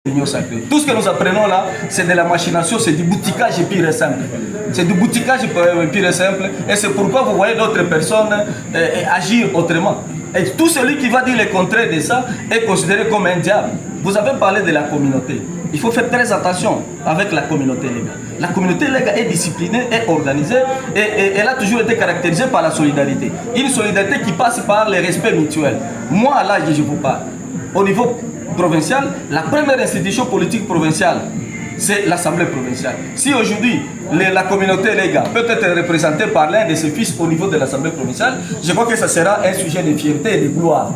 l'union sacrée. Tout ce que nous apprenons là, c'est de la machination, c'est du bouticage pur et simple. C'est du bouticage pur et simple. Et c'est pourquoi vous voyez d'autres personnes agir autrement. Et tout celui qui va dire le contraire de ça est considéré comme un diable. Vous avez parlé de la communauté. Il faut faire très attention avec la communauté légale. La communauté légale est disciplinée, est organisée et elle a toujours été caractérisée par la solidarité. Une solidarité qui passe par le respect mutuel. Moi, là, je vous parle. Au niveau provincial, la première institution politique provinciale, c'est l'Assemblée provinciale. Si aujourd'hui, la communauté légale peut être représentée par l'un de ses fils au niveau de l'Assemblée provinciale, je crois que ça sera un sujet de fierté et de gloire.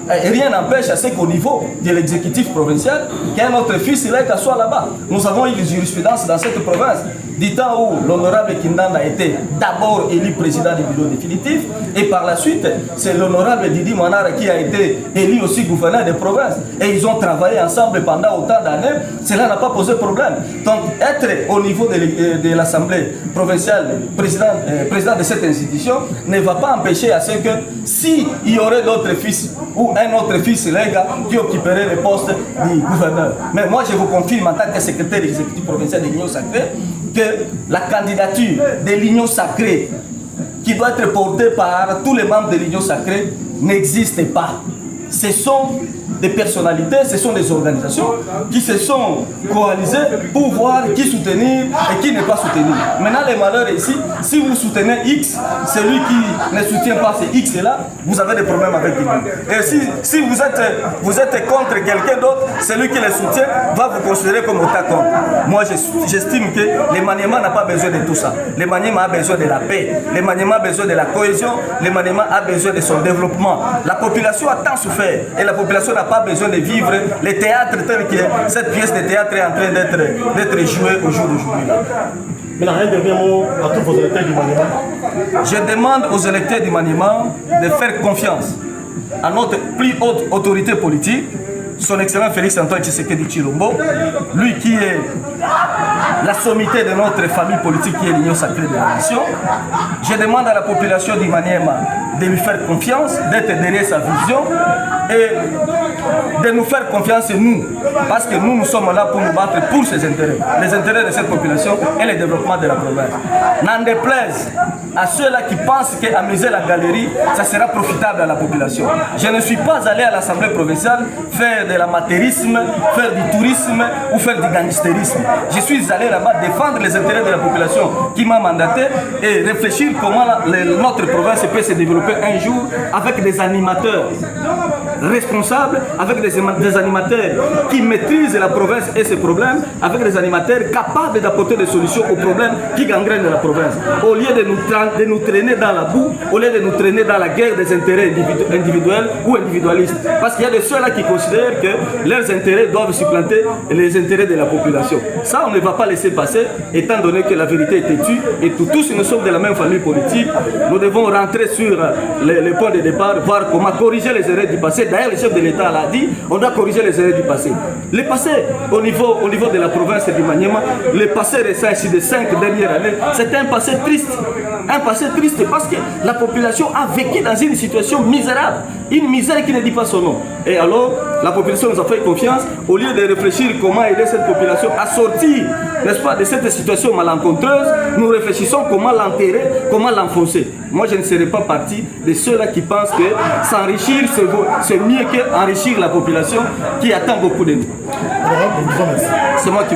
Et rien n'empêche à ce qu'au niveau de l'exécutif provincial, qu'un autre fils légale soit là-bas. Nous avons eu des jurisprudences dans cette province, du temps où l'honorable Kindanda a été d'abord élu président du bureau définitif, et par la suite, c'est l'honorable Didi Manara qui a été élu aussi gouverneur de province. Et ils ont travaillé ensemble pendant autant d'années, cela n'a pas posé problème. Donc, être au niveau de l'Assemblée provinciale, président de cette institution, ne va pas empêcher à ce que, s'il y aurait d'autres fils, ou un autre fils légal qui occuperait le poste du gouverneur. Mais moi, je vous confirme en tant que secrétaire exécutif provincial de l'Union sacrée que la candidature de l'Union sacrée qui doit être portée par tous les membres de l'Union sacrée n'existe pas. Ce sont des personnalités, ce sont des organisations qui se sont coalisées pour voir qui soutenir et qui ne pas soutenir. Maintenant, le malheur est ici, si vous soutenez X, celui qui ne soutient pas ces X là, vous avez des problèmes avec lui. Et si vous êtes contre quelqu'un d'autre, celui qui le soutient va vous considérer comme autant contre. Moi, j'estime que le maniement n'a pas besoin de tout ça. Le maniement a besoin de la paix, le maniement a besoin de la cohésion, le maniement a besoin de son développement. La population a tant souffert et la population n'a pas besoin de vivre les théâtres tels que cette pièce de théâtre est en train d'être jouée au jour d'aujourd'hui. Maintenant, un dernier mot à tous vos électeurs du Maniema. Je demande aux électeurs du Maniema de faire confiance à notre plus haute autorité politique, son excellent Félix Antoine Tshisekedi Tshilombo, lui qui est la sommité de notre famille politique qui est l'Union sacrée de la nation. Je demande à la population du Maniema de lui faire confiance, d'être derrière sa vision et de nous faire confiance nous, parce que nous sommes là pour nous battre pour ses intérêts, les intérêts de cette population et le développement de la province. N'en déplaise à ceux-là qui pensent qu'amuser la galerie, ça sera profitable à la population. Je ne suis pas allé à l'Assemblée provinciale faire de l'amateurisme, faire du tourisme ou faire du gangstérisme. Je suis allé là-bas défendre les intérêts de la population qui m'a mandaté et réfléchir comment notre province peut se développer un jour avec des animateurs responsables, avec des animateurs qui maîtrisent la province et ses problèmes, avec des animateurs capables d'apporter des solutions aux problèmes qui gangrènent la province. Au lieu de nous traîner dans la boue, au lieu de nous traîner dans la guerre des intérêts individuels ou individualistes. Parce qu'il y a de ceux-là qui considèrent que leurs intérêts doivent supplanter les intérêts de la population. Ça, on ne va pas laisser passer, étant donné que la vérité est têtue et que tous nous sommes de la même famille politique. Nous devons rentrer sur les points de départ, voir comment corriger les erreurs du passé. D'ailleurs, le chef de l'État l'a dit, on doit corriger les erreurs du passé. Le passé, au niveau de la province du Maniema, le passé récent ici des 5 dernières années, c'est un passé triste. Un passé triste parce que la population a vécu dans une situation misérable. Une misère qui ne dit pas son nom. Et alors, la population nous a fait confiance. Au lieu de réfléchir comment aider cette population à sortir, n'est-ce pas, de cette situation malencontreuse, nous réfléchissons comment l'enterrer, comment l'enfoncer. Moi, je ne serai pas partie de ceux-là qui pensent que s'enrichir, c'est mieux qu'enrichir la population qui attend beaucoup de nous. C'est moi qui